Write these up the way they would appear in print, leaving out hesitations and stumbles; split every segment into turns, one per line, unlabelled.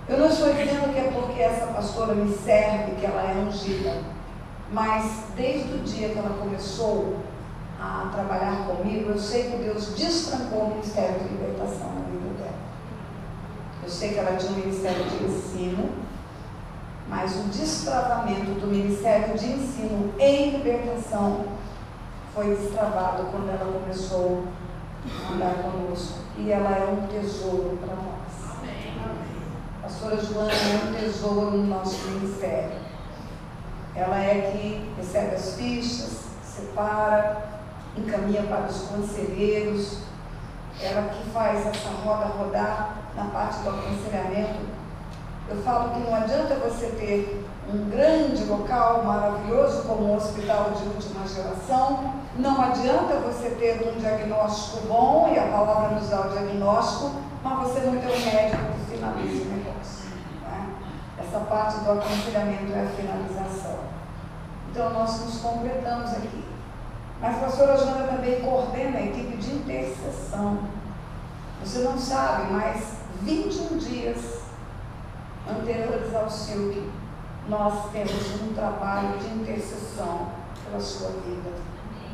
Eu não estou dizendo que é porque essa pastora me serve, que ela é ungida, mas desde o dia que ela começou a trabalhar comigo, eu sei que Deus destrancou o Ministério de Libertação na vida dela. Eu sei que ela tinha um Ministério de Ensino, mas o destravamento do Ministério de Ensino em Libertação foi destravado quando ela começou a andar conosco. E ela é um tesouro para nós. A pastora Joana é um tesouro no nosso ministério. Ela é que recebe as fichas, separa, encaminha para os conselheiros, ela que faz essa roda rodar na parte do aconselhamento. Eu falo que não adianta você ter um grande local maravilhoso como um hospital de última geração, não adianta você ter um diagnóstico bom, e a palavra nos dá o diagnóstico, mas você não ter um médico que finalize o negócio, né? Essa parte do aconselhamento é a finalização. Então nós nos completamos aqui. Mas a pastora Joana também coordena a equipe de intercessão. Você não sabe, mas 21 dias anteriores ao Silk, nós temos um trabalho de intercessão pela sua vida,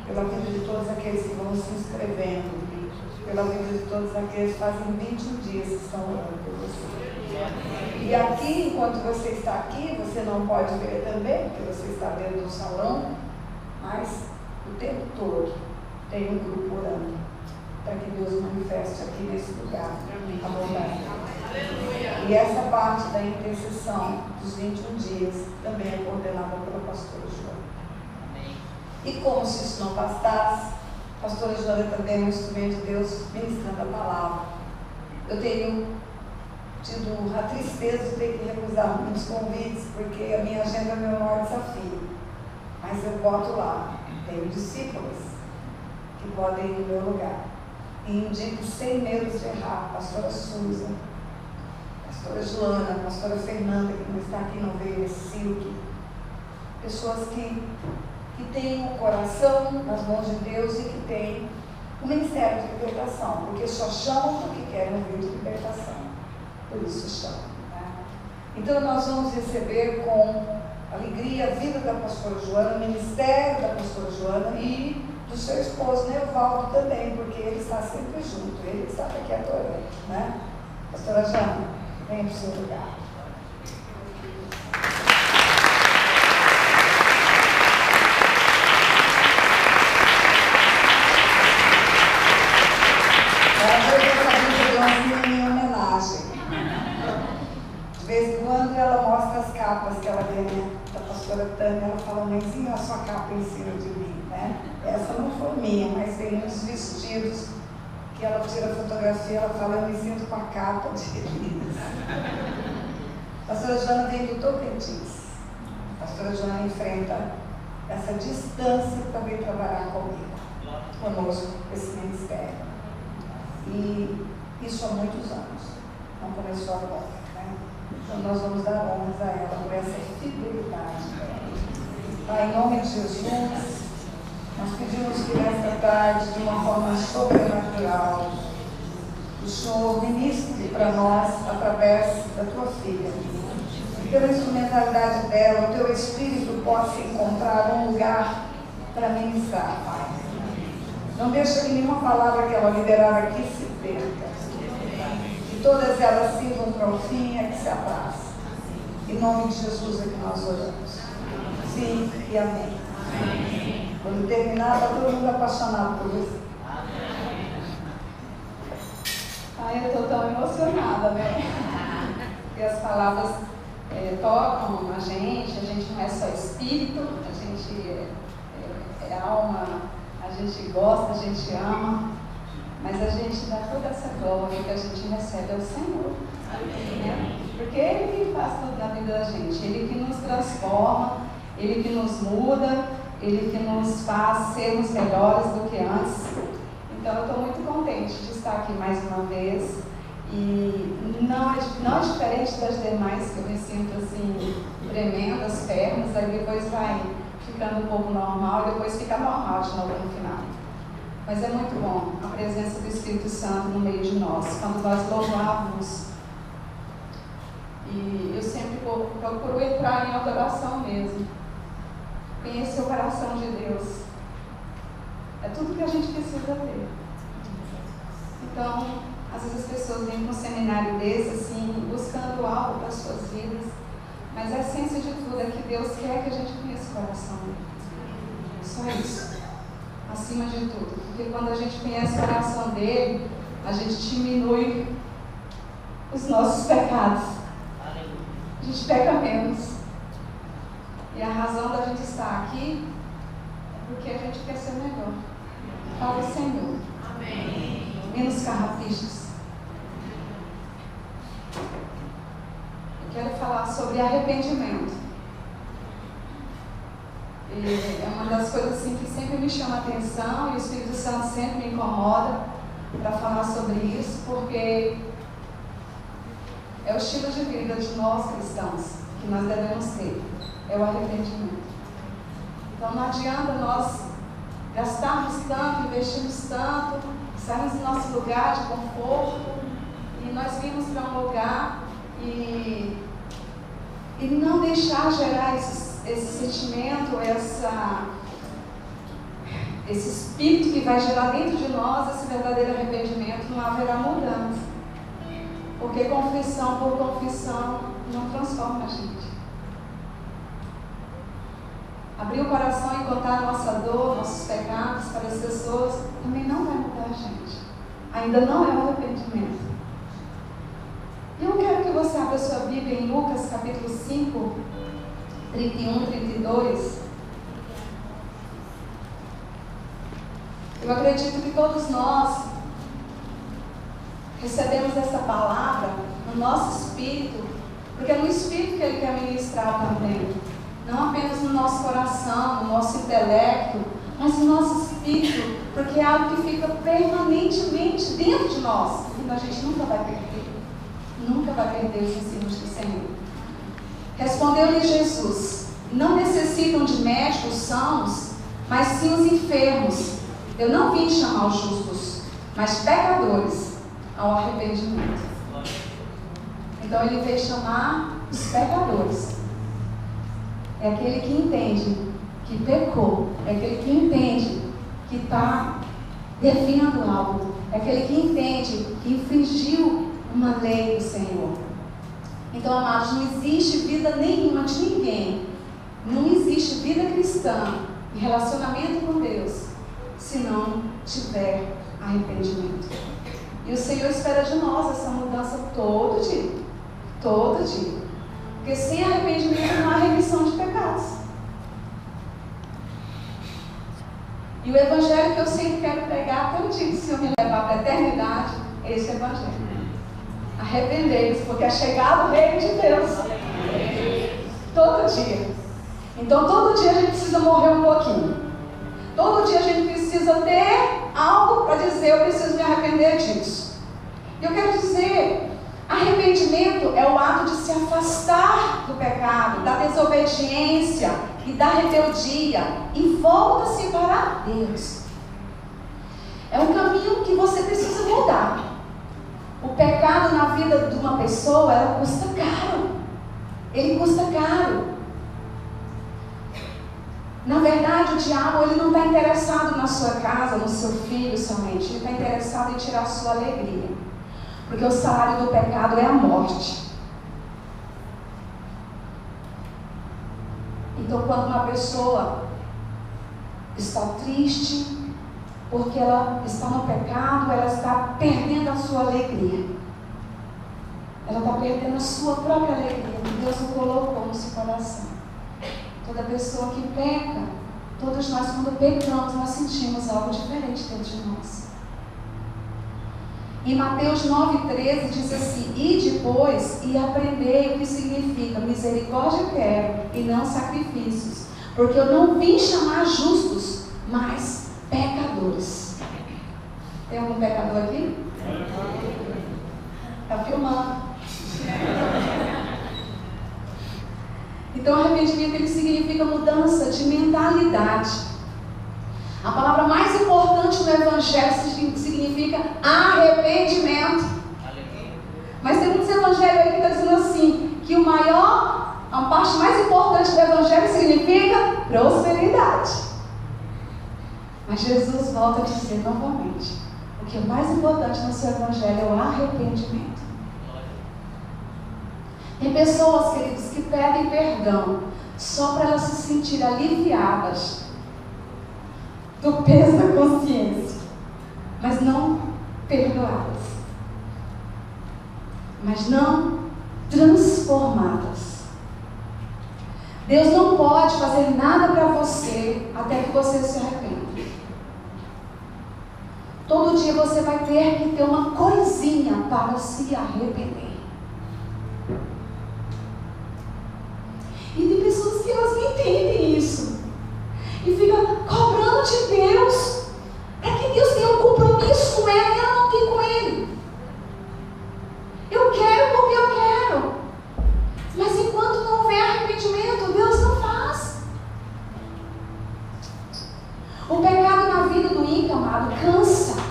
pela vida de todos aqueles que vão se inscrevendo, pela vida de todos aqueles que fazem 21 dias que estão orando por você. E aqui, enquanto você está aqui, você não pode ver também, porque você está dentro do salão, mas o tempo todo tem um grupo orando, para que Deus manifeste aqui nesse lugar a bondade. E essa parte da intercessão dos 21 dias também é coordenada pela pastora Joana. E como se isso não bastasse, a pastora Joana também é um instrumento de Deus ministrando a palavra. Eu tenho tido a tristeza de ter que recusar muitos convites, porque a minha agenda é o meu maior desafio. Mas eu boto lá, tenho discípulos que podem ir no meu lugar. E indico sem medo de errar, pastora Susan, pastora Joana, pastora Fernanda, que não está aqui, não veio nesse Silk. Pessoas que têm o coração nas mãos de Deus e que têm o ministério de libertação, porque só chamam porque querem ouvir de libertação. Por isso chamam. Né? Então nós vamos receber com alegria a vida da pastora Joana, o ministério da pastora Joana e do seu esposo Neovaldo também, porque ele está sempre junto, ele está aqui adorando, né? Pastora Joana, venha para o seu lugar. Ela veio com essa vida de uma em homenagem. De vez em quando ela mostra as capas que ela ganha da pastora Tânia, ela fala, mãezinha, a sua capa em cima de mim, né? Essa não foi minha, mas tem uns vestidos que ela tira fotografia, ela fala, eu me sinto com a capa de Elias. A pastora Joana vem do Tocantins. A pastora Joana enfrenta essa distância para vir trabalhar conosco, esse ministério. E isso há muitos anos, não começou agora, né? Então nós vamos dar honras a ela por essa fidelidade dela. Pai, em nome de Jesus, nós pedimos que nesta tarde, de uma forma sobrenatural, o Senhor ministre para nós através da tua filha. E pela instrumentalidade dela, o teu Espírito possa encontrar um lugar para ministrar, Pai. Não deixa que nenhuma palavra que ela liberar aqui se perca. Que todas elas sirvam para o fim e que se abrace. Em nome de Jesus é que nós oramos. Sim e amém. Amém. Quando terminar, está todo mundo apaixonado por você. Ai, eu estou tão emocionada, né? Porque as palavras tocam a gente não é só espírito, a gente é alma, a gente gosta, a gente ama, mas a gente dá toda essa glória que a gente recebe ao Senhor. Né? Porque Ele que faz tudo na vida da gente, Ele que nos transforma, Ele que nos muda, Ele que nos faz sermos melhores do que antes. Então eu estou muito contente de estar aqui mais uma vez. E não é diferente das demais, que eu me sinto assim, tremendas, fermas, aí depois vai ficando um pouco normal e depois fica normal de novo no final. Mas é muito bom a presença do Espírito Santo no meio de nós, quando nós louvamos
procuro entrar em adoração mesmo. Conhecer o coração de Deus. É tudo que a gente precisa ter. Então, às vezes as pessoas vêm para um seminário desse, assim, buscando algo para as suas vidas. Mas a essência de tudo é que Deus quer que a gente conheça o coração dele. Só isso. Acima de tudo. Porque quando a gente conhece o coração dele, a gente diminui os nossos pecados. A gente peca menos. E a razão da gente estar aqui é porque a gente quer ser melhor. Fala, Senhor.
Amém.
Menos carrapichos. Eu quero falar sobre arrependimento. E é uma das coisas assim, que sempre me chama a atenção, e o Espírito Santo sempre me incomoda para falar sobre isso, porque é o estilo de vida de nós cristãos que nós devemos ter, é o arrependimento. Então não adianta nós gastarmos tanto, investirmos tanto, sairmos do nosso lugar de conforto e nós vimos para um lugar e não deixar gerar esse sentimento, esse espírito que vai gerar dentro de nós esse verdadeiro arrependimento, não haverá mudança. Porque confissão por confissão não transforma a gente. Abrir o coração e contar a nossa dor, nossos pecados para as pessoas, também não vai mudar a gente. Ainda não é o arrependimento. E eu quero que você abra a sua Bíblia em Lucas capítulo 5, 31, 32. Eu acredito que todos nós recebemos essa palavra no nosso espírito, porque é no espírito que Ele quer ministrar também. Não apenas no nosso coração, no nosso intelecto, mas no nosso espírito, porque é algo que fica permanentemente dentro de nós. E a gente nunca vai perder. Nunca vai perder os ensinos do Senhor. Respondeu-lhe Jesus: não necessitam de médicos sãos, mas sim os enfermos. Eu não vim chamar os justos, mas pecadores ao arrependimento. Então ele veio chamar os pecadores. É aquele que entende que pecou, é aquele que entende que está devendo algo, é aquele que entende que infringiu uma lei do Senhor. Então, amados, não existe vida nenhuma de ninguém, não existe vida cristã em relacionamento com Deus se não tiver arrependimento. E o Senhor espera de nós essa mudança todo dia. Todo dia. Porque sem arrependimento não há remissão de pecados. E o Evangelho que eu sempre quero pregar até o dia que o Senhor me levar para a eternidade é esse Evangelho. Arrependei-vos, porque é chegado o reino de Deus. Todo dia. Então todo dia a gente precisa morrer um pouquinho. Todo dia a gente precisa ter algo para dizer: eu preciso me arrepender disso. E eu quero dizer, arrependimento é o ato de se afastar do pecado, da desobediência e da rebeldia e volta-se para Deus. É um caminho que você precisa mudar. O pecado na vida de uma pessoa, ela custa caro. Ele custa caro. Na verdade, o diabo, ele não está interessado na sua casa, no seu filho somente. Ele está interessado em tirar a sua alegria. Porque o salário do pecado é a morte. Então, quando uma pessoa está triste, porque ela está no pecado, ela está perdendo a sua alegria. Ela está perdendo a sua própria alegria, que Deus o colocou no seu coração. Toda pessoa que peca, todos nós, quando pecamos, nós sentimos algo diferente dentro de nós. Em Mateus 9,13 diz assim: ide, pois, e aprendei o que significa misericórdia quero e não sacrifícios, porque eu não vim chamar justos, mas pecadores. Tem algum pecador aqui? Está filmando. Então, arrependimento, ele significa mudança de mentalidade. A palavra mais importante no Evangelho significa arrependimento. Mas tem muitos evangelhos aí que estão dizendo assim, que a parte mais importante do Evangelho significa prosperidade. Mas Jesus volta a dizer novamente, o que é mais importante no seu Evangelho é o arrependimento. Tem pessoas, queridos, que pedem perdão só para elas se sentirem aliviadas do peso da consciência, mas não perdoadas, mas não transformadas. Deus não pode fazer nada para você até que você se arrependa. Todo dia você vai ter que ter uma coisinha para se arrepender. E tem pessoas que elas não entendem isso e ficam cobrando de Deus para que Deus tenha um compromisso com ela e ela não tem com Ele. Eu quero porque eu quero, mas enquanto não houver arrependimento, Deus não faz. O pecado na vida do ímpio, amado, cansa.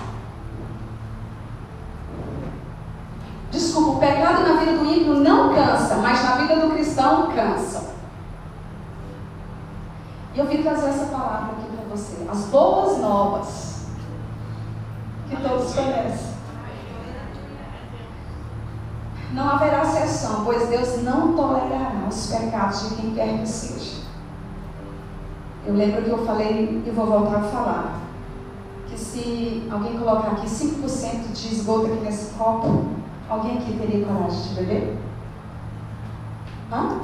Desculpa, o pecado na vida do ímpio não cansa, mas na vida do cristão cansa. E eu vim trazer essa palavra aqui para você. As boas novas, que todos conhecem. Não haverá exceção, pois Deus não tolerará os pecados de quem quer que seja. Eu lembro que eu falei, e vou voltar a falar, que se alguém colocar aqui 5% de esgoto aqui nesse copo, alguém aqui teria coragem de beber? Hã?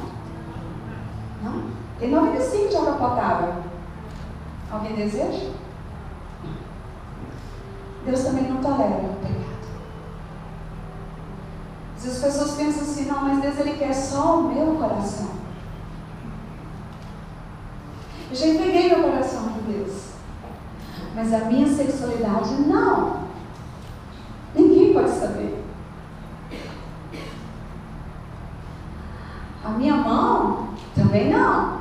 Não? Tem 95 de água potável. Alguém deseja? Deus também não tolera o pecado. Às vezes as pessoas pensam assim, não, mas Deus Ele quer só o meu coração. Eu já entreguei meu coração para Deus, mas a minha sexualidade não. Ninguém pode saber. A minha mão também não.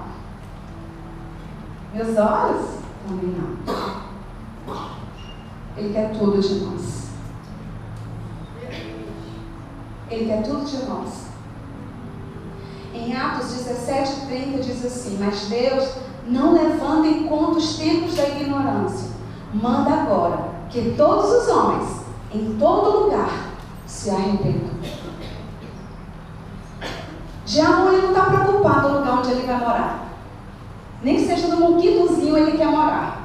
Meus olhos também não. Ele quer tudo de nós. Ele quer tudo de nós. Em Atos 17:30 diz assim: mas Deus não levando em conta os tempos da ignorância, manda agora que todos os homens, em todo lugar, se arrependam. Já ele não está preocupado no lugar onde ele vai morar. Nem que seja no moquitozinho ele quer morar.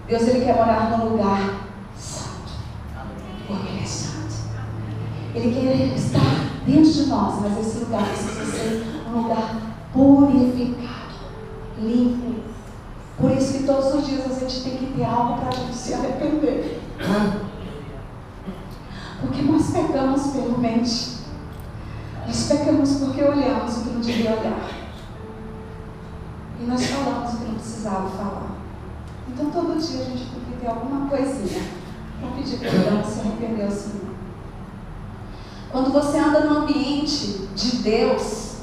Deus ele quer morar num lugar santo. Porque Ele é santo. Ele quer estar dentro de nós, mas esse lugar precisa ser um lugar purificado, limpo. Por isso que todos os dias a gente tem que ter algo para a gente se arrepender. Porque nós pecamos pela mente. Nós pecamos porque olhamos o que não devia olhar. E nós falamos o que não precisava falar. Então todo dia a gente tem que ter alguma coisinha para pedir perdão, se arrepender ao Senhor. Quando você anda no ambiente de Deus,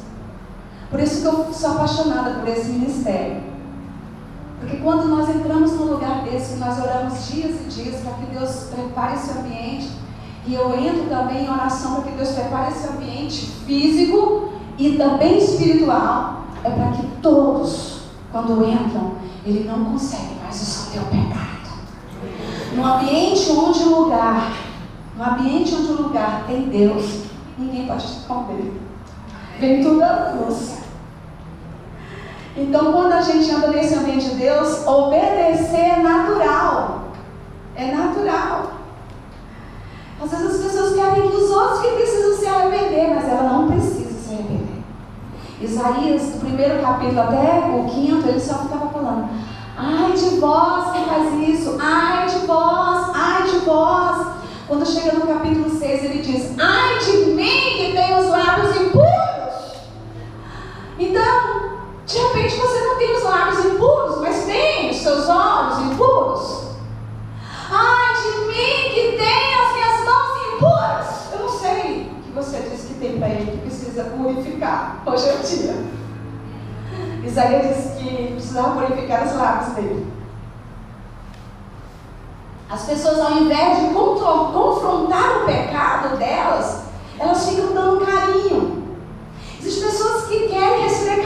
por isso que eu sou apaixonada por esse ministério. Porque quando nós entramos num lugar desse, nós oramos dias e dias para que Deus prepare esse ambiente. E eu entro também em oração para que Deus prepare esse ambiente físico e também espiritual. É para que todos, quando entram, ele não consegue mais esconder o pecado. No ambiente onde o lugar tem Deus, ninguém pode esconder. Vem tudo à luz. Então, quando a gente anda nesse ambiente de Deus, obedecer é natural. É natural. Às vezes as pessoas querem que os outros que precisam se arrepender, mas ela não precisa se arrepender. Isaías, do primeiro capítulo até o 5º, ele só ficava falando: ai de vós que faz isso, ai de vós, ai de vós. Quando chega no capítulo 6, ele diz: ai de mim que tenho os lábios impuros. Então, de repente você não tem os lábios impuros, mas tem os seus olhos impuros. Ai de mim que tenho as minhas mãos impuras. Eu não sei o que você disse que tem para ele, que precisa purificar. Hoje é o dia. Isaías disse que precisava purificar os lábios dele. As pessoas, ao invés de confrontar o pecado delas, elas ficam dando carinho. Existem pessoas que querem receber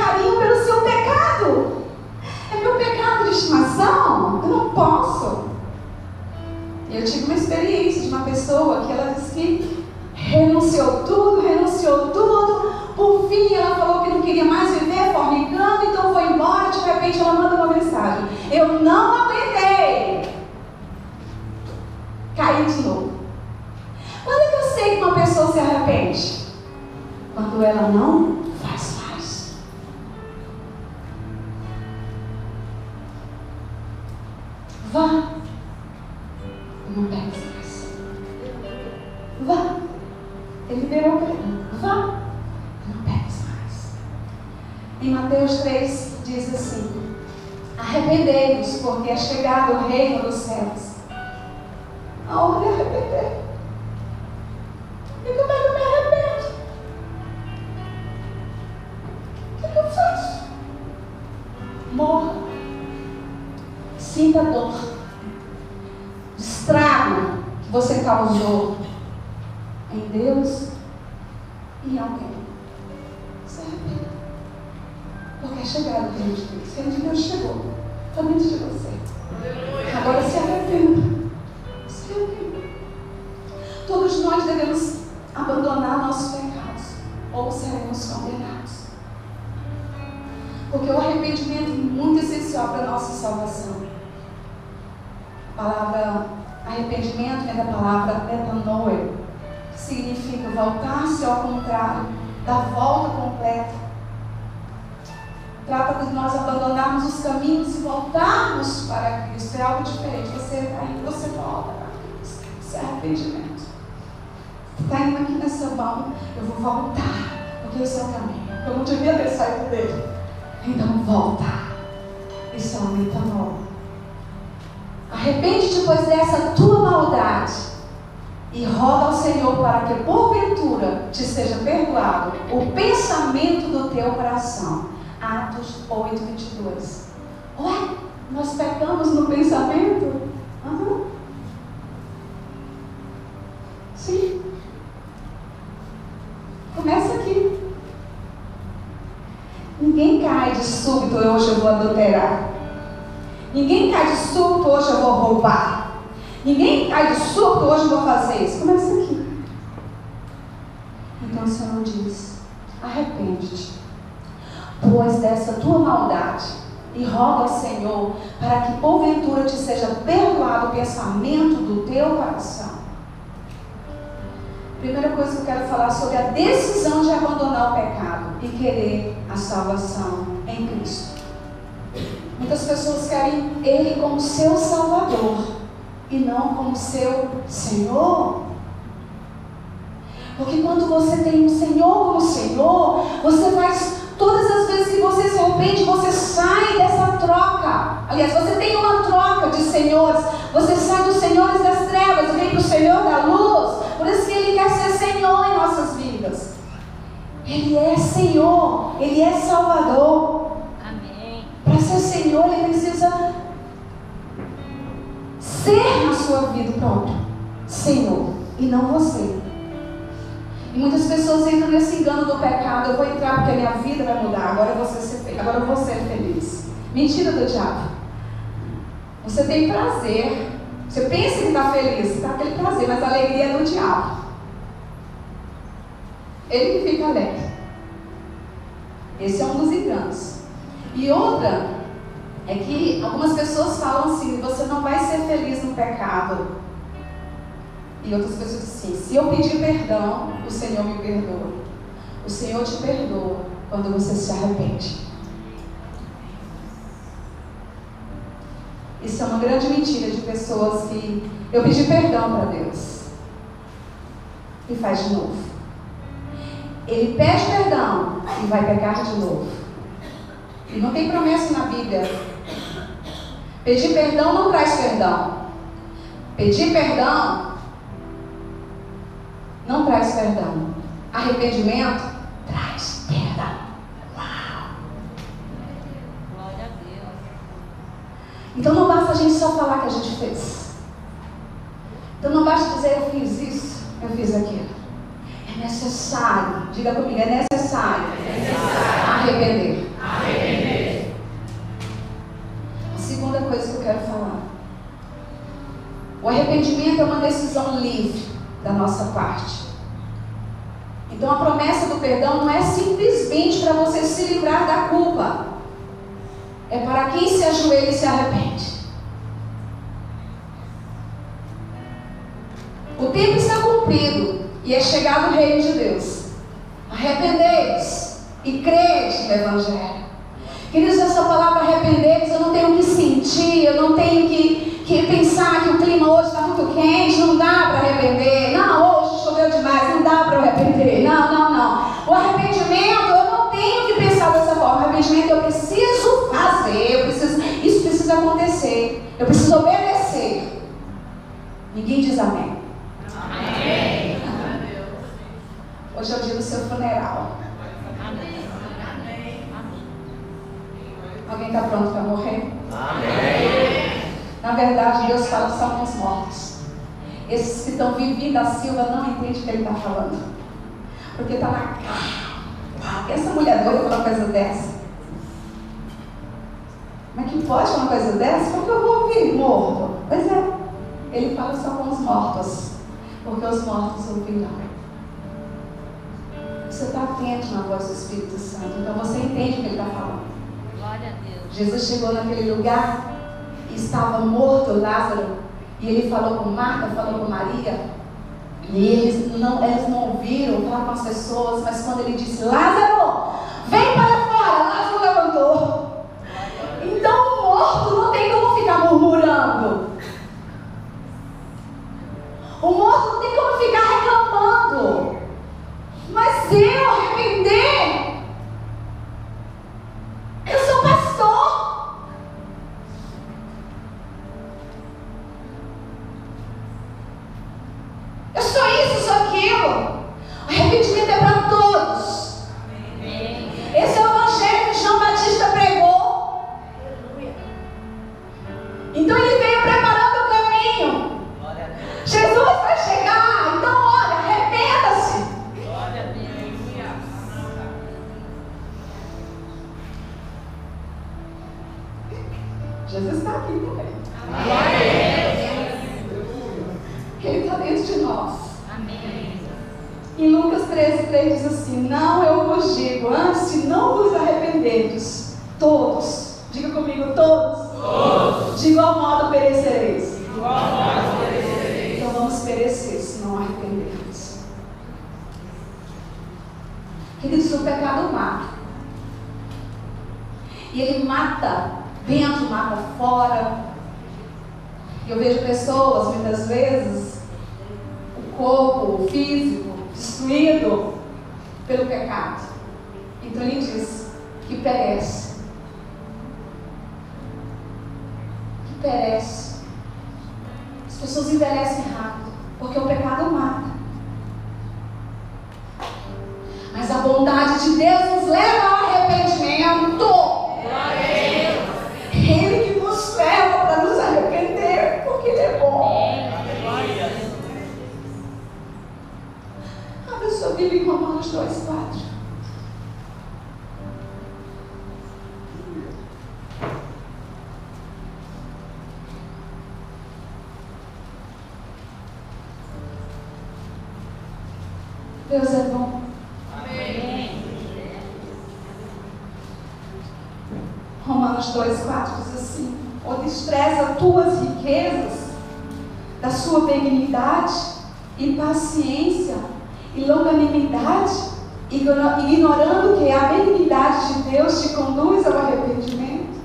quando ela não faz mais. Vá, não pegues mais. Vá, ele liberou para ele. Vá, não pegues mais. Em Mateus 3 diz assim: arrependei-vos, porque é chegado o reino dos céus. Aonde arrepender? E como é que eu me arrependo? O que eu faço? Morra. Sinta dor. Estrago que você causou em Deus e em alguém. Se arrependa. Porque é chegado o reino de Deus. O reino de Deus chegou. Está dentro de você. Agora se arrependa. Se arrependa. Todos nós devemos abandonar nossos pecados, ou seremos condenados. Porque o arrependimento é muito essencial para a nossa salvação. A palavra arrependimento vem da palavra metanoia, que significa voltar-se ao contrário, dar volta completa. Trata de nós abandonarmos os caminhos e voltarmos para Cristo. É algo diferente. Você está indo, você volta para Cristo. Isso é arrependimento. Está indo aqui nessa mão, eu vou voltar, porque esse é o caminho. Eu não devia ter saído dele. Então volta. Isso é uma metanoia. Arrepende-te, pois, dessa tua maldade e roga ao Senhor para que porventura te seja perdoado o pensamento do teu coração. Atos 8, 22. Ué, nós pecamos no pensamento? Sim. Começa aqui. Ninguém cai de súbito, hoje eu vou adulterar. Ninguém cai de súbito, hoje eu vou roubar. Ninguém cai de súbito, hoje eu vou fazer isso. Começa aqui. Então o Senhor diz: arrepende-te, pois, dessa tua maldade, e roga ao Senhor para que porventura te seja perdoado o pensamento do teu coração. Primeira coisa que eu quero falar sobre a decisão de abandonar o pecado e querer a salvação em Cristo. Muitas pessoas querem Ele como seu Salvador e não como seu Senhor. Porque quando você tem um Senhor como Senhor, você faz todas as vezes que você se arrepende, você sai dessa troca. Aliás, você tem uma troca de senhores. Você sai dos senhores das trevas e vem para o Senhor da luz. Por isso que Ele quer ser Senhor em nossas vidas. Ele é Senhor, Ele é Salvador.
Amém.
Para ser Senhor, Ele precisa ser na sua vida própria Senhor, e não você. E muitas pessoas entram nesse engano do pecado: eu vou entrar porque a minha vida vai mudar, agora eu vou ser feliz. Mentira do diabo. Você tem prazer. Você pensa que está feliz, está aquele prazer, mas a alegria é do diabo. Ele que fica alegre. Esse é um dos enganos. E outra é que algumas pessoas falam assim: você não vai ser feliz no pecado. E outras pessoas dizem assim: se eu pedir perdão, o Senhor me perdoa. O Senhor te perdoa quando você se arrepende. Isso é uma grande mentira de pessoas que eu pedi perdão para Deus e faz de novo. Ele pede perdão e vai pecar de novo. E não tem promessa na Bíblia. Pedir perdão não traz perdão. Pedir perdão não traz perdão. Arrependimento traz perdão. Uau!
Glória a Deus.
Então não basta a gente só falar que a gente fez. Então não basta dizer: eu fiz isso, eu fiz aquilo. É necessário, diga comigo, é necessário, arrepender. A segunda coisa que eu quero falar: o arrependimento é uma decisão livre da nossa parte. Então a promessa do perdão não é simplesmente para você se livrar da culpa. É para quem se ajoelha e se arrepende. O tempo está cumprido e é chegado o reino de Deus. A Arrependei-vos e crede no Evangelho. Queridos, essa palavra arrependei-vos, eu não tenho que sentir, eu não tenho que pensar que o clima hoje está muito quente, não dá para arrepender. Não, hoje choveu demais, não dá para arrepender. Não. O arrependimento, eu não tenho que pensar dessa forma. O arrependimento eu preciso fazer, isso precisa acontecer. Eu preciso obedecer. Ninguém diz amém.
Amém.
Hoje é o dia do seu funeral.
Amém.
Alguém está pronto para morrer?
Amém.
Na verdade, Deus fala que são os mortos. Esses que estão vivendo da Silva não entendem o que Ele está falando. Porque está na cara. Essa mulher doida falar uma coisa dessa. Como é que pode falar uma coisa dessa? Como que eu vou ouvir morto? Pois é. Ele fala só com os mortos. Porque os mortos ouvirão. Você está atento na voz do Espírito Santo. Então você entende o que Ele está falando.
Glória a Deus.
Jesus chegou naquele lugar e estava morto Lázaro. E Ele falou com Marta, falou com Maria. E eles não ouviram falar com as pessoas. Mas quando Ele disse, Lázaro, vem para fora, Lázaro levantou. Então o morto não tem como ficar murmurando. O morto não tem como ficar reclamando. Mas se eu arrepender, eu sou pastor. Eu sou isso, sou aquilo. O arrependimento é para todos. Esse é o evangelho que João Batista pregou. Então ele veio preparando o caminho. Jesus vai chegar. Então olha, arrependa-se. Jesus está aqui também. Ele está dentro de nós.
Amém.
Em Lucas 13:3 diz assim: não eu vos digo, antes se não vos arrependerdes, todos, diga comigo, todos, de igual modo perecereis. Então vamos perecer se não arrependermos. Queridos, o pecado mata. E ele mata dentro, mata fora. Eu vejo pessoas, muitas vezes, o corpo, o físico, destruído pelo pecado. Então ele diz que perece. Que perece. As pessoas envelhecem rápido, porque o pecado mata. Mas a bondade de Deus nos leva ao arrependimento. Ele que nos leva para nos arrepender, porque Ele é bom. Abre a sua Bíblia em Romanos 2:4. Deus é bom. Romanos 2:4 diz assim: ou despreza tuas riquezas, da sua benignidade e paciência e longanimidade, ignorando que a benignidade de Deus te conduz ao arrependimento.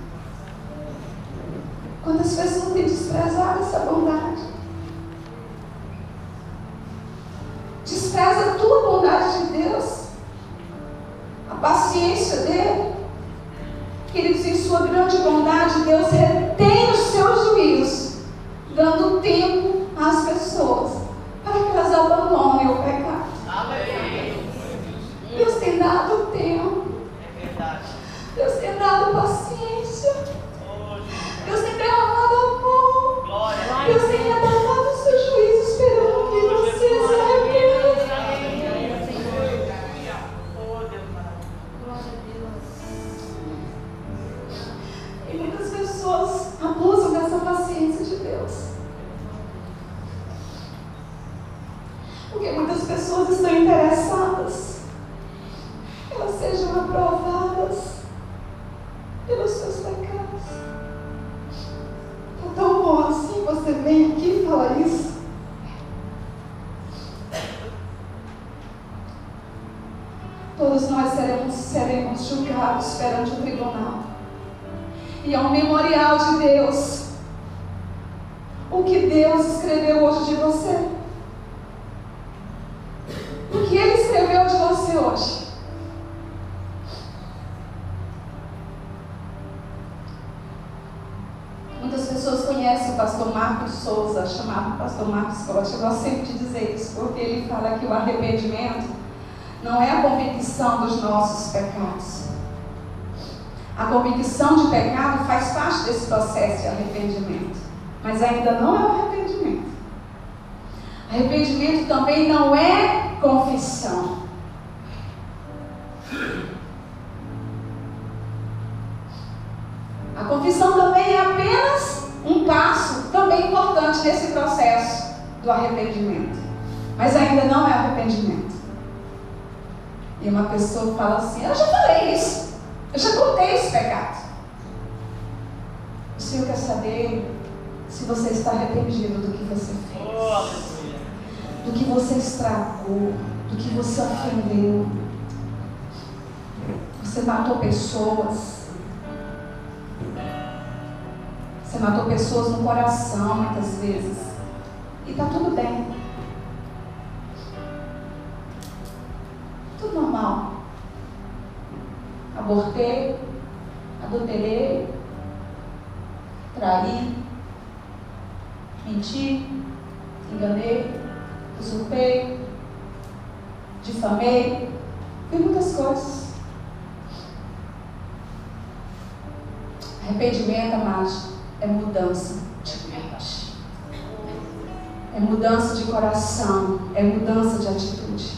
Quantas pessoas têm desprezado essa bondade? Despreza a tua bondade de Deus, a paciência dele. Queridos, em sua grande bondade, Deus retém os seus juízos, dando tempo às pessoas para que elas abandonem o pecado. Deus tem dado tempo. Deus tem dado paciência. Deus tem derramado amor. Deus tem derramado o seu juízo, esperando que você se arrependa. E muitas pessoas abusam dessa paciência de Deus. Porque muitas pessoas estão interessadas que elas sejam todos nós seremos julgados perante o tribunal. E é um memorial de Deus. O que Deus escreveu hoje de você? O que Ele escreveu de você hoje? Muitas pessoas conhecem o pastor Marcos Souza, chamado pastor Marcos Costa. Eu gosto sempre de dizer isso, porque ele fala que o arrependimento não é a convicção dos nossos pecados. A convicção de pecado faz parte desse processo de arrependimento, mas ainda não é o arrependimento. Arrependimento também não é confissão. A confissão também é apenas um passo também importante nesse processo do arrependimento, mas ainda não é arrependimento. E uma pessoa fala assim: eu já falei isso, eu já contei esse pecado. O Senhor quer saber se você está arrependido do que você fez, do que você estragou, do que você ofendeu. Você matou pessoas. Você matou pessoas no coração muitas vezes. E está tudo bem. Tudo normal. Abortei, adulterei, traí, menti, enganei, usurpei, difamei, fiz muitas coisas. Arrependimento, amados, é mudança de mente, é mudança de coração, é mudança de atitude.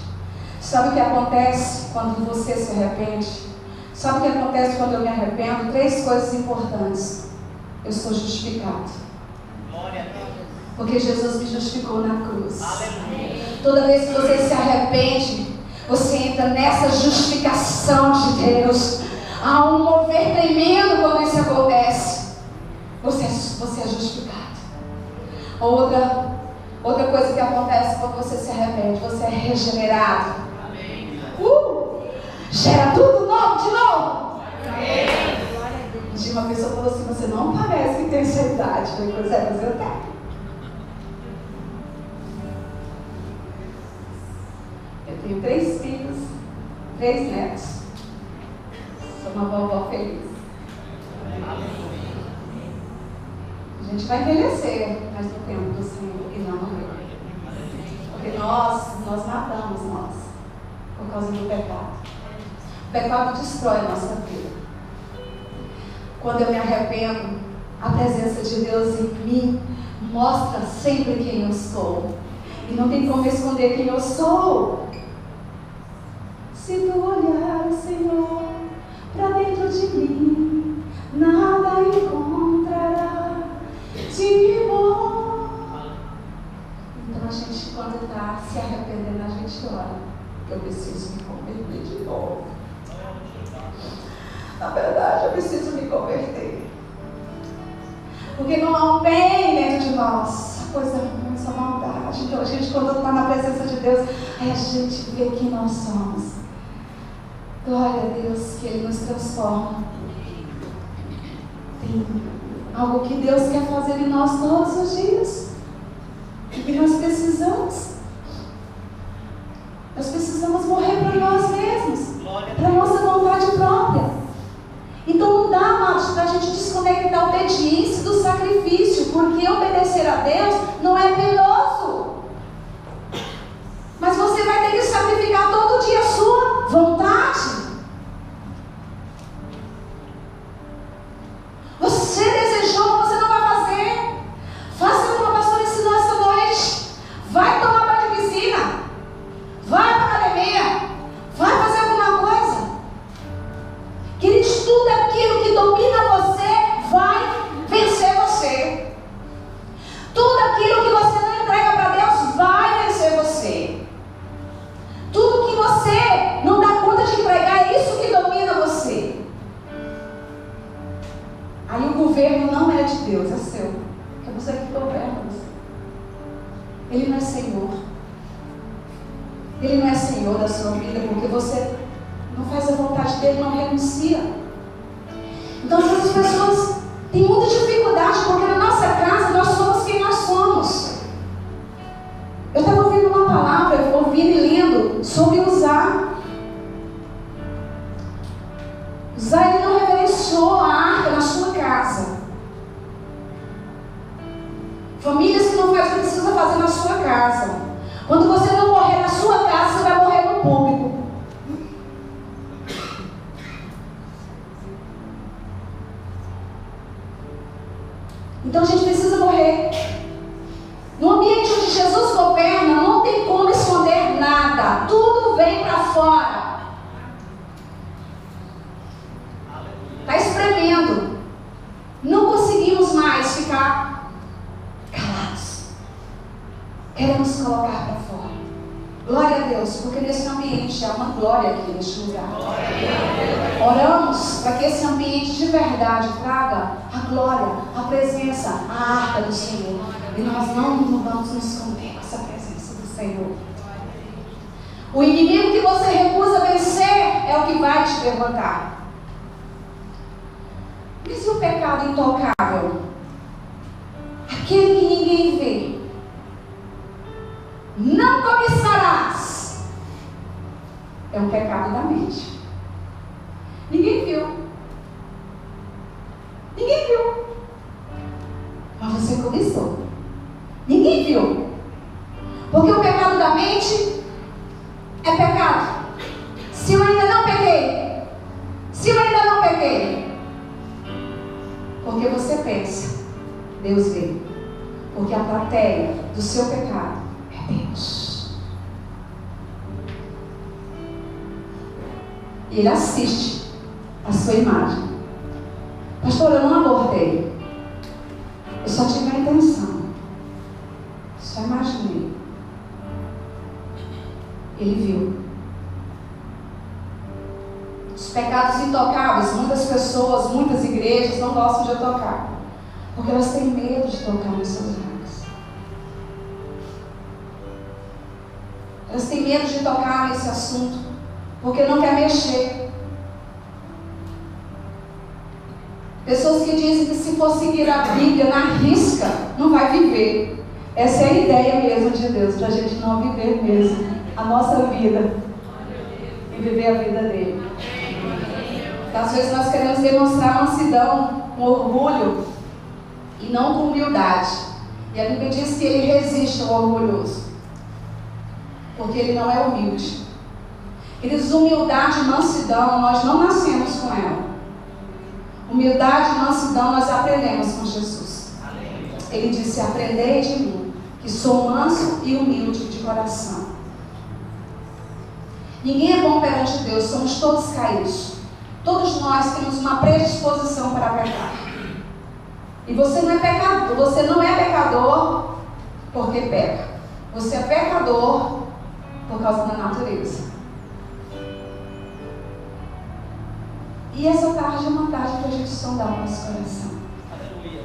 Sabe o que acontece quando você se arrepende? Sabe o que acontece quando eu me arrependo? 3 coisas importantes. Eu sou justificado.
Glória a Deus.
Porque Jesus me justificou na cruz.
Aleluia.
Toda vez que você se arrepende, você entra nessa justificação de Deus. Há um mover tremendo quando isso acontece. Você é justificado. Outra coisa que acontece quando você se arrepende, você é regenerado. Gera tudo novo de novo. Um dia uma pessoa falou assim: você não parece que tem essa idade. Eu falei: pois é, mas eu tenho. Eu tenho 3 filhos, 3 netos. Sou uma vovó feliz. A gente vai envelhecer, mas no tempo do Senhor e não morrer. Porque nós matamos nós por causa do pecado. O pecado destrói a nossa vida. Quando eu me arrependo, a presença de Deus em mim mostra sempre quem eu sou. E não tem como esconder quem eu sou. Se tu olhar, Senhor, para dentro de mim, nada encontrará de bom. Então a gente, quando está se arrependendo, a gente ora: eu preciso me converter de novo. Na verdade, eu preciso me converter. Porque não há um bem dentro de nós, essa coisa ruim, essa maldade. Então a gente, quando está na presença de Deus, aí a gente vê quem nós somos. Glória a Deus, que Ele nos transforma. Tem algo que Deus quer fazer em nós todos os dias. E que nós precisamos. Nós precisamos morrer para nós mesmos, para a nossa vontade própria. Então não dá, amados, para a gente desconectar a obediência do sacrifício, porque obedecer a Deus não é penoso. Mas você vai ter que sacrificar todo dia a sua vontade. Você desejou, você não vai fazer. Faça como a pastora ensinou essa noite. Vai tomar banho de piscina. Vai para a academia. Vai fazer alguma coisa. Queridos, tudo aquilo que domina você vai vencer você. Tudo aquilo que você não entrega para Deus vai vencer você. Tudo que você não dá conta de entregar, é isso que domina você. Aí o governo não é de Deus, é seu. É você que governa você. Ele não é Senhor. Ele não é Senhor da sua vida, porque você não faz a vontade dele, não renuncia. Então essas pessoas têm muita dificuldade, porque na nossa casa nós somos quem nós somos. Eu estava ouvindo uma palavra, ouvindo e lendo sobre Uzá. Uzá, ele não reverenciou a arca na sua casa. Famílias que não fazem o que precisa fazer na sua casa. Quando você não morrer na sua casa, você vai morrer no público. Então a gente precisa morrer. No ambiente onde Jesus governa, não tem como esconder nada. Tudo vem para fora. Está espremendo. Não conseguimos mais ficar calados. Queremos colocar para fora. Glória a Deus, porque nesse ambiente há uma glória aqui neste lugar. Oramos para que esse ambiente de verdade traga a glória, a presença, a arca do Senhor. E nós não vamos nos esconder com essa presença do Senhor. O inimigo que você recusa vencer é o que vai te derrotar. Mas e o pecado intocável? Aquele que ninguém vê. Não cobiçarás. É um pecado da mente. Ninguém viu. Ninguém viu. Mas você cobiçou. Ninguém viu. Porque o pecado da mente é pecado. Se eu ainda não pequei. Se eu ainda não pequei. Porque você pensa, Deus vê. Porque a plateia do seu pecado é Deus. E Ele assiste a sua imagem. Pastor, eu não abortei. Eu só tive a intenção. Só imaginei. Ele viu. Os pecados intocáveis, muitas pessoas, muitas igrejas não gostam de tocar. Porque elas têm medo de tocar nos seus lábios. Elas têm medo de tocar nesse assunto. Porque não quer mexer. Pessoas que dizem que se for seguir a Bíblia na risca, não vai viver. Essa é a ideia mesmo de Deus, para a gente não viver mesmo a nossa vida e viver a vida dele. Às vezes nós queremos demonstrar mansidão com orgulho e não com humildade. E a Bíblia diz que ele resiste ao orgulhoso, porque ele não é humilde. Queridos, humildade e mansidão, nós não nascemos com ela. Humildade e mansidão nós aprendemos com Jesus. Ele disse: aprendei de mim, que sou manso e humilde de coração. Ninguém é bom perante Deus, somos todos caídos. Todos nós temos uma predisposição para pecar. E você não é pecador, você não é pecador porque peca. Você é pecador por causa da natureza. E essa tarde é uma tarde para a gente sondar o nosso coração.
Aleluia.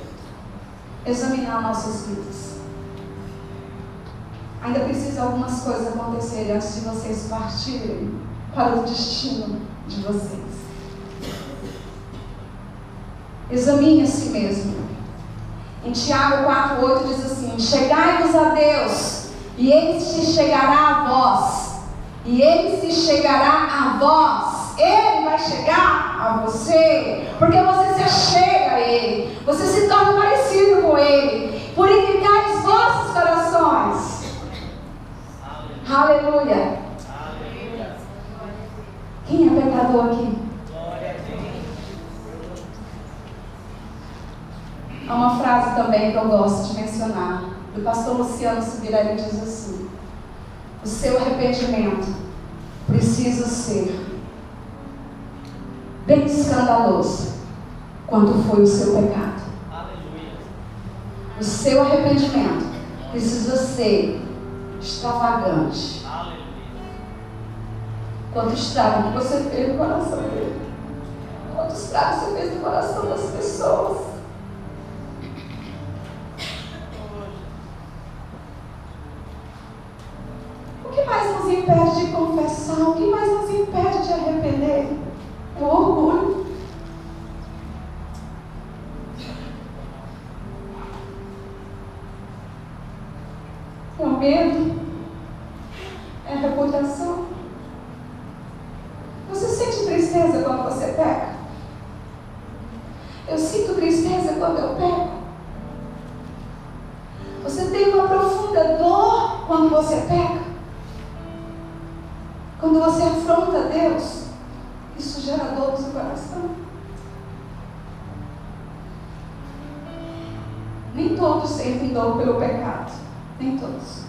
Examinar nossas vidas. Ainda precisa algumas coisas acontecerem antes de vocês partirem para o destino de vocês. Examine a si mesmo. Em Tiago 4,8 diz assim: chegai-vos a Deus, e Ele se chegará a vós. E Ele se chegará a vós. Ele vai chegar a você, porque você se achega a Ele, você se torna parecido com Ele. Purificai os vossos corações. Aleluia.
Aleluia.
Quem é pecador aqui?
Glória a Deus.
Há uma frase também que eu gosto de mencionar, do pastor Luciano Subirá, diz assim: o seu arrependimento precisa ser bem escandaloso quanto foi o seu pecado.
Aleluia.
O seu arrependimento precisa ser extravagante
Aleluia.
quanto estrago que você fez no coração dele, quanto estrago você fez no coração das pessoas. O que mais nos impede de confessar? O que mais nos impede de arrepender? tristeza quando você peca. Eu sinto tristeza quando eu peco. Você tem uma profunda dor quando você peca. Quando você afronta Deus, isso gera dor no seu coração. Nem todos sentem dor pelo pecado. Nem todos.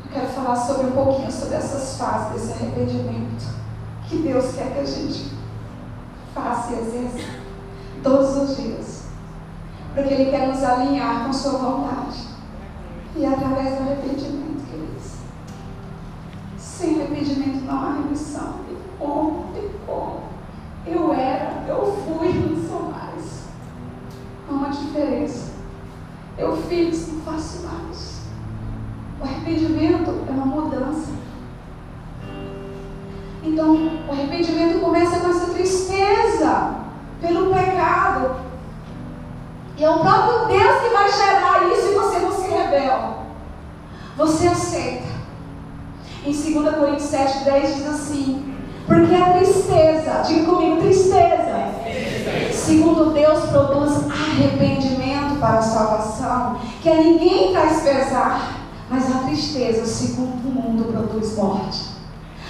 Eu quero falar sobre um pouquinho sobre essas fases desse arrependimento que Deus quer que a gente faça e exerça todos os dias, porque Ele quer nos alinhar com sua vontade. E através do arrependimento, queridos, sem arrependimento não há remissão. Tem como. Eu era, eu fui, não sou mais. Há uma diferença. Eu fiz, não faço mais. O arrependimento é uma mudança. Então, o arrependimento começa com essa tristeza pelo pecado. E é o próprio Deus que vai gerar isso e você não se rebela. Você aceita. Em 2 Coríntios 7:10 diz assim: porque a tristeza, diga comigo, tristeza, segundo Deus, produz arrependimento para a salvação, que a ninguém traz pesar, mas a tristeza, segundo o mundo, produz morte.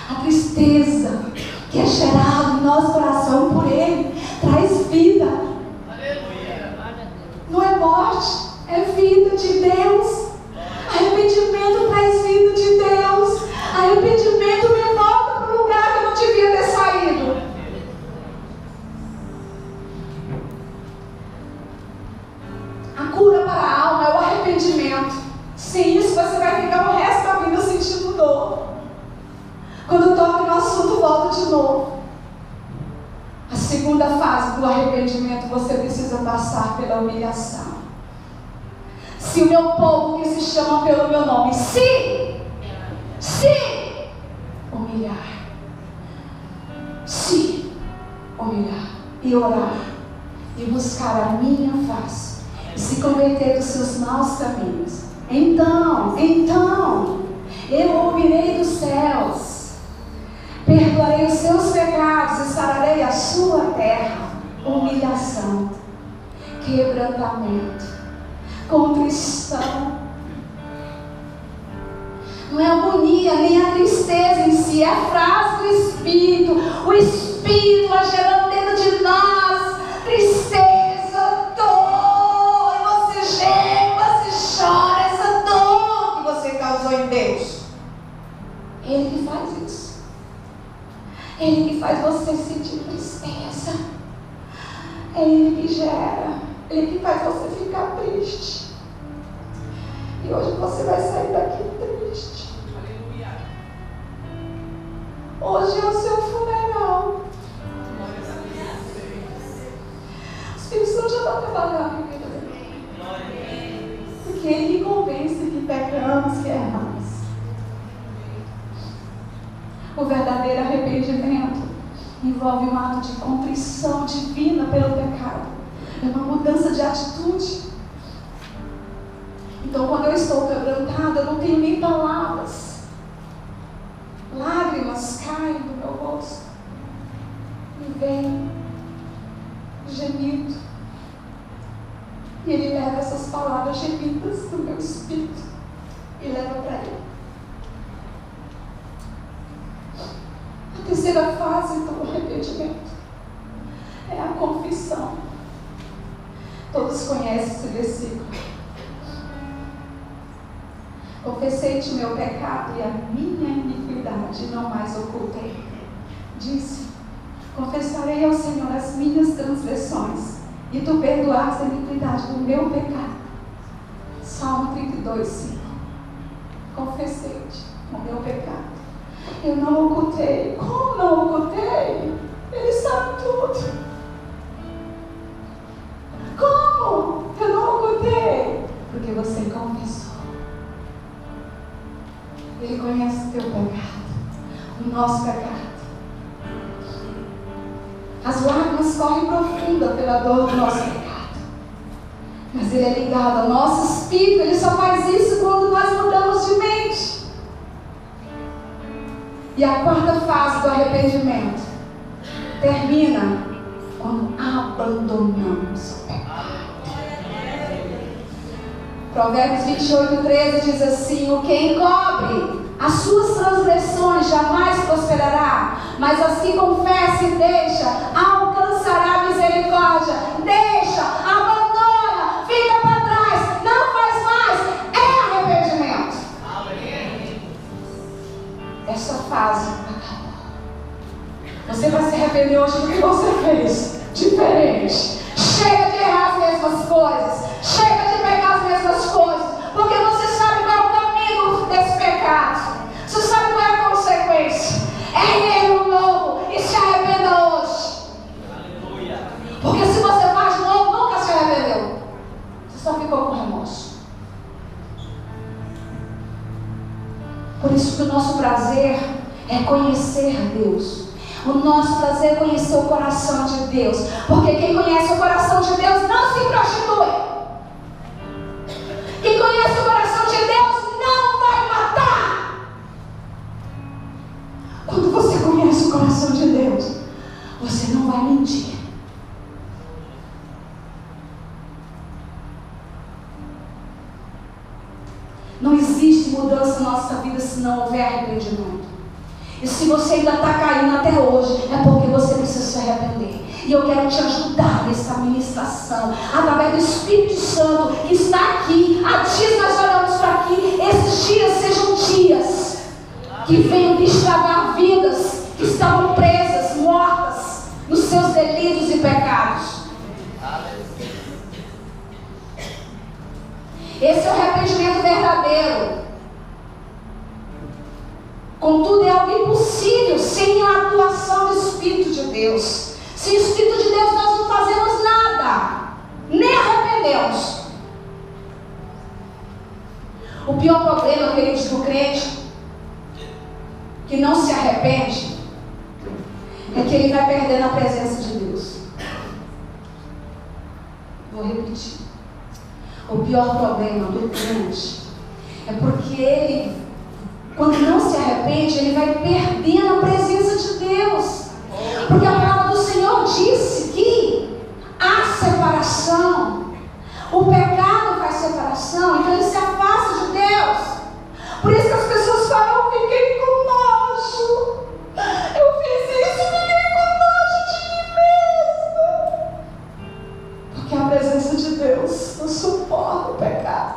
A tristeza que é gerada em nosso coração por Ele traz vida. Não é morte, é vida de Deus. Arrependimento traz vida de Deus. Arrependimento me volta para o lugar que eu não devia ter saído. A cura para a alma é o arrependimento. Sem isso você vai ficar o resto da vida sentindo dor. Quando toca no assunto, volta de novo. A segunda fase do arrependimento, você precisa passar pela humilhação. Se o meu povo que se chama pelo meu nome, se humilhar e orar e buscar a minha face e se converter dos seus maus caminhos, então eu ouvirei dos céus, perdoarei os seus pecados e sararei a sua terra. Humilhação, quebrantamento, contrição. Não é a agonia, nem a tristeza em si, é a frase do Espírito. O Espírito vai gerando dentro de nós tristeza, dor. E você gema, você chora essa dor que você causou em Deus. Ele que faz isso. Ele que faz você sentir tristeza. É Ele que gera. Ele que faz você ficar triste. E hoje você vai sair daqui triste. Aleluia. Hoje é o seu funeral. O Espírito Santo já está trabalhando em vida. Porque Ele que convence que pecamos, que erramos. O verdadeiro arrependimento envolve um ato de contrição divina pelo pecado. É uma mudança de atitude. Então, quando eu estou quebrantada, eu não tenho nem palavras. Lágrimas caem do meu rosto. E vem gemido. E Ele leva essas palavras gemidas do meu espírito e leva para Ele. A terceira fase do arrependimento é a confissão. Todos conhecem esse versículo. Confessei-te o meu pecado e a minha iniquidade não mais ocultei. Disse: confessarei ao Senhor as minhas transgressões e tu perdoaste a iniquidade do meu pecado. Salmo 32, 5. Confessei-te o meu pecado. Eu não ocultei. Como não ocultei? Ele sabe tudo. Como? Eu não ocultei. Porque você confessou. Ele conhece o teu pecado, o nosso pecado. As lágrimas correm profunda pela dor do nosso pecado. Mas Ele é ligado ao nosso espírito. Ele só faz isso quando nós mudamos de mente. E a quarta fase do arrependimento termina quando abandonamos o pecado. Provérbios 28:13 diz assim: o que encobre as suas transgressões jamais prosperará, mas as que confessa e deixa alcançará misericórdia. Deixa, abandona, fica para trás, não faz mais, é arrependimento. Essa fase acabou. Você vai se arrepender hoje do que você fez diferente. Chega de errar as mesmas coisas, chega de pegar as mesmas coisas, porque você sabe qual é o caminho desse pecado. Você sabe qual é a consequência. Ergue o novo e se arrependa hoje.
Aleluia.
Porque se você faz de novo, nunca se arrependeu. Você só ficou com remorso. Por isso que o nosso prazer é conhecer Deus. O nosso prazer é conhecer o coração de Deus. Porque quem conhece o coração de Deus não se prostitui. Quem conhece o coração de Deus não vai matar. Quando você conhece o coração de Deus, você não vai mentir. Não existe mudança na nossa vida se não houver arrependimento. E se você ainda está caindo até hoje, é porque você precisa se arrepender. E eu quero te ajudar nessa ministração, através do Espírito Santo que está aqui. Há dias nós olhamos para aqui, esses dias sejam dias que venham destravar vidas que estavam presas, mortas, nos seus delitos e pecados. Esse é o arrependimento verdadeiro. Contudo, é algo impossível sem a atuação do Espírito de Deus. Sem o Espírito de Deus nós não fazemos nada, nem arrependemos. O pior problema, queridos, do crente que não se arrepende é que ele vai perder na presença de Deus. Vou repetir. O pior problema do crente é porque ele, quando não se arrepende, ele vai perder na presença de Deus. Porque a palavra do Senhor disse que há separação. O pecado faz separação, então ele se afasta de Deus. Por isso que as pessoas falam: eu fiquei com nojo, eu fiz isso e fiquei com nojo de mim mesma. Porque a presença de Deus não suporta o pecado.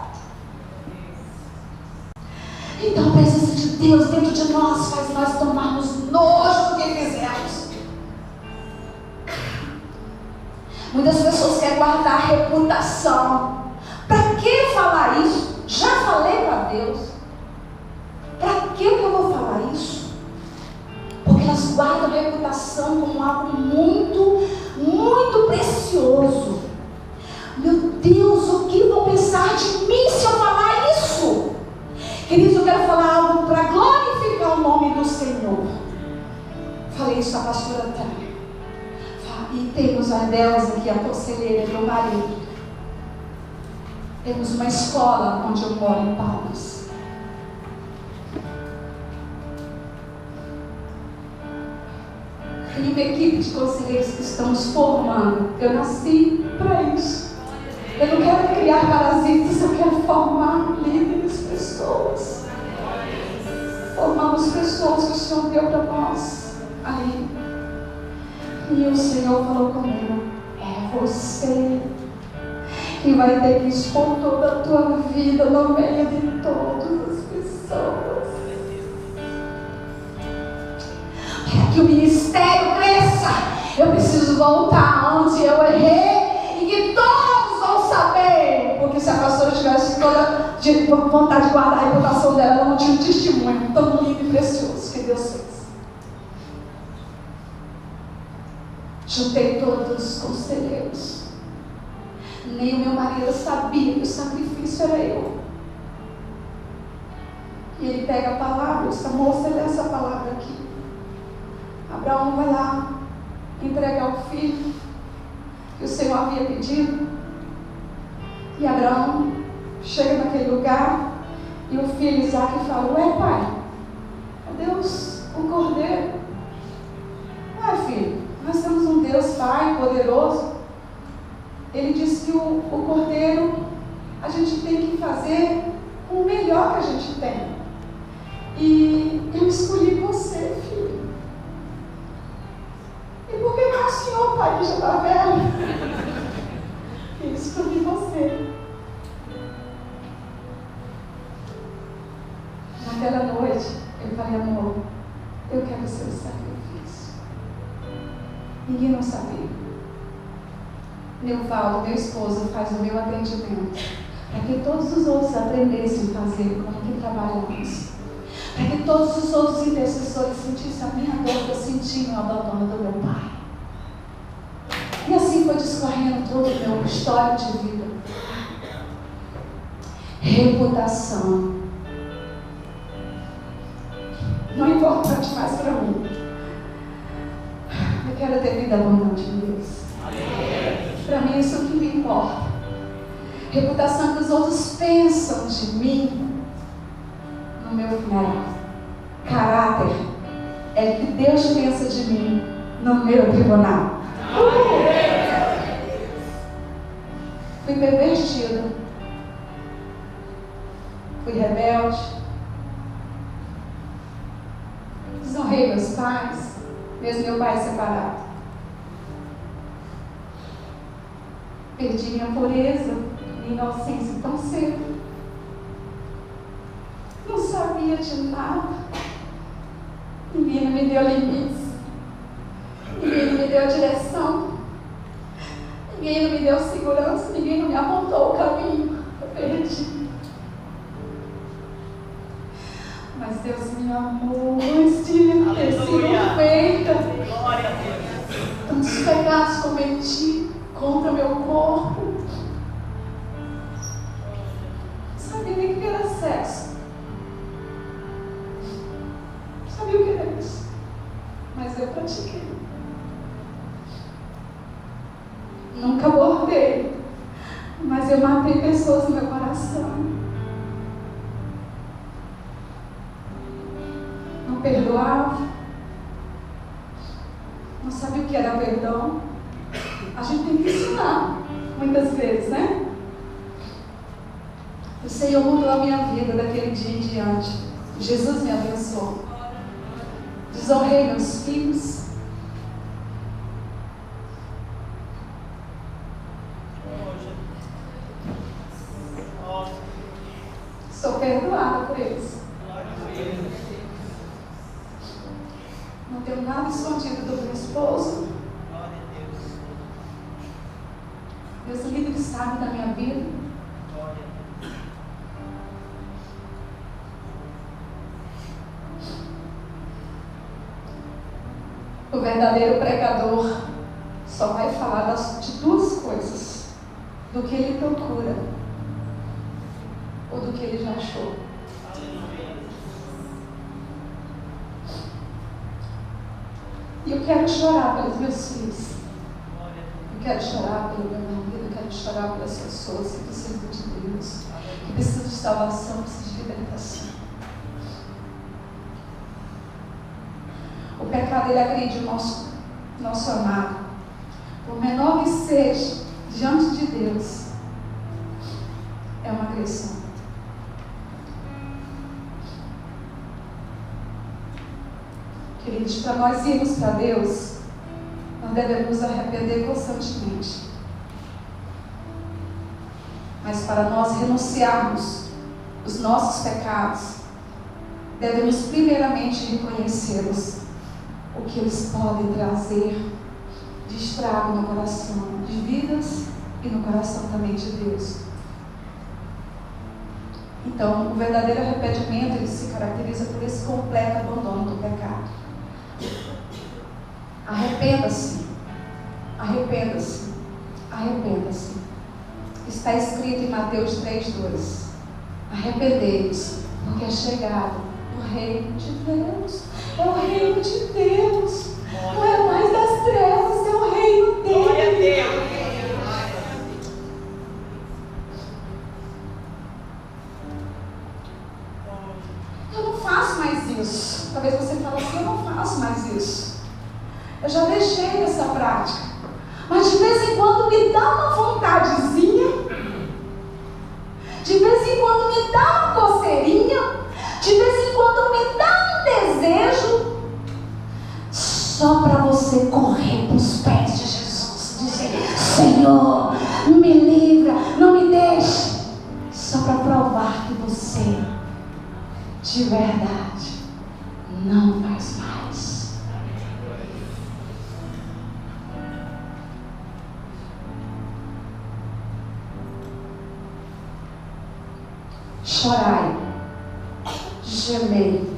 Então a presença de Deus dentro de nós faz nós tomarmos nojo do que fizemos. Muitas pessoas querem guardar a reputação. Para que falar isso? Já falei para Deus. Para que eu vou falar isso? Porque elas guardam a reputação como algo muito, muito precioso. Meu Deus, o que vão pensar de mim se eu falar isso? Queridos, eu quero falar algo para glorificar o nome do Senhor. Falei isso à pastora Tânia. E temos a delas aqui, a conselheira, meu marido. Temos uma escola onde eu moro em Palmas. Tem uma equipe de conselheiros que estamos formando. Eu nasci para isso. Eu não quero criar parasitas, eu quero formar líderes, pessoas. Formamos pessoas que o Senhor deu para nós aí. E o Senhor falou comigo: é você que vai ter que expor toda a tua vida no meio de todas as pessoas. Para que o ministério cresça, eu preciso voltar onde eu errei e que todos vão saber. Porque se a pastora tivesse toda vontade de guardar a reputação dela, ela não tinha um testemunho tão lindo e precioso que Deus fez. Juntei todos os conselheiros. Nem o meu marido sabia que o sacrifício era eu. E ele pega a palavra, essa moça lê essa palavra aqui. Abraão vai lá entregar o filho que o Senhor havia pedido. E Abraão chega naquele lugar e o filho Isaac fala: ué, pai, cadê o cordeiro? Ué, filho, nós Pai poderoso, Ele diz que o cordeiro, a gente tem que fazer o melhor que a gente tem. E eu escolhi você, filho. E por que não o senhor, pai, que já está velho? Eu escolhi você. Naquela noite, eu falei, amor, eu quero ser o sacrifício. Ninguém não sabia. Neuvaldo, meu esposo, faz o meu atendimento, para que todos os outros aprendessem a fazer como que trabalhamos. Para que todos os outros intercessores sentissem a minha dor que eu senti no abandono do meu pai. E assim foi discorrendo todo o meu história de vida. Reputação. Não é importante mais para mim. Eu quero ter vida abundante em Deus. Para mim isso é o que me importa. Reputação que os outros pensam de mim no meu final. Caráter é o que Deus pensa de mim no meu tribunal. Fui pervertida. Fui rebelde. Desonrei meus pais, mesmo meu pai separado. Perdi minha pureza, minha inocência tão cedo. Não sabia de nada. Ninguém me deu limites. Ninguém me deu direção. Ninguém não me deu segurança. Ninguém não me apontou o caminho. Eu perdi. Mas Deus me amou antes de ter sido feita.
Glória a Deus.
Tantos pecados cometi contra meu corpo. Não sabia nem o que era sexo. Não sabia o que era isso. Mas eu pratiquei. Nunca abordei. Mas eu matei pessoas no meu coração. Não perdoava. Não sabia o que era perdão. A gente tem que ensinar, muitas vezes, né? O Senhor mudou a minha vida daquele dia em diante. Jesus me abençoou. Desonrei meus filhos. Sou perdoada por eles. Não tenho nada escondido do meu esposo. Meus líderes sabem da minha vida. O verdadeiro pregador só vai falar de duas coisas: do que ele procura ou do que ele já achou. E eu quero chorar pelos meus filhos. Eu quero chorar pelo meu marido. Eu quero chorar pelas pessoas que precisam de Deus, que precisam de salvação, precisam de libertação. O pecado, ele agride o nosso amado. Por menor que seja, diante de Deus, é uma agressão. Queridos, para nós irmos para Deus, nós devemos nos arrepender constantemente. Mas para nós renunciarmos os nossos pecados, devemos primeiramente reconhecê-los, o que eles podem trazer de estrago no coração de vidas e no coração também de Deus. Então, o verdadeiro arrependimento, ele se caracteriza por esse completo abandono do pecado. Arrependa-se, arrependa-se, arrependa-se. Está escrito em Mateus 3:2. Arrependei-vos, porque é chegado o reino de Deus. É o reino de Deus. Não é mais das trevas, é o reino dele.
Glória a Deus.
Eu não faço mais isso. Talvez você fale assim, eu não faço mais isso. Eu já deixei essa prática. Mas de vez em quando me dá uma vontadezinha. De vez em quando me dá uma coceirinha. De vez em quando me dá um desejo. Só para você correr para os pés de Jesus. Dizer: Senhor, me livra, não me deixe. Só para provar que você, de verdade, não faz mais. Chorai, gemei,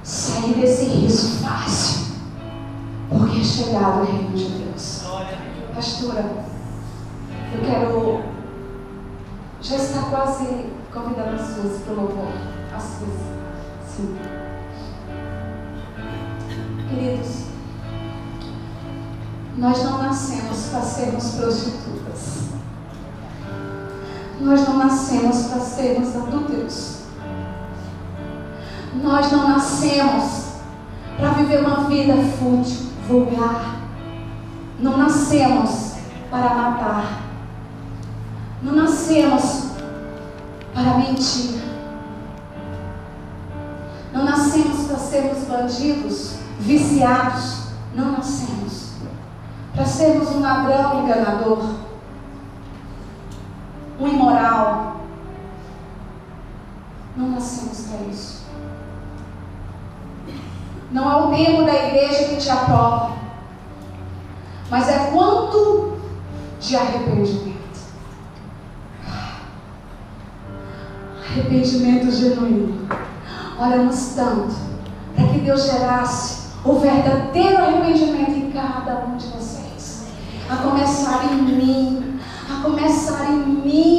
sair desse riso fácil, porque é chegado o reino de Deus. Pastora, eu quero, já está quase convidando as suas para o louvor. As suas, sim. Queridos, nós não nascemos para sermos prostitutas. Nós não nascemos para sermos adúlteros. Nós não nascemos para viver uma vida fútil, vulgar. Não nascemos para matar. Não nascemos para mentir. Não nascemos para sermos bandidos, viciados. Não nascemos para sermos um ladrão enganador, um imoral. Não nascemos para isso. Não é o membro da igreja que te aprova, mas é quanto de arrependimento. Arrependimento genuíno. Oramos tanto para que Deus gerasse o verdadeiro arrependimento em cada um de vocês. A começar em mim. A começar em mim.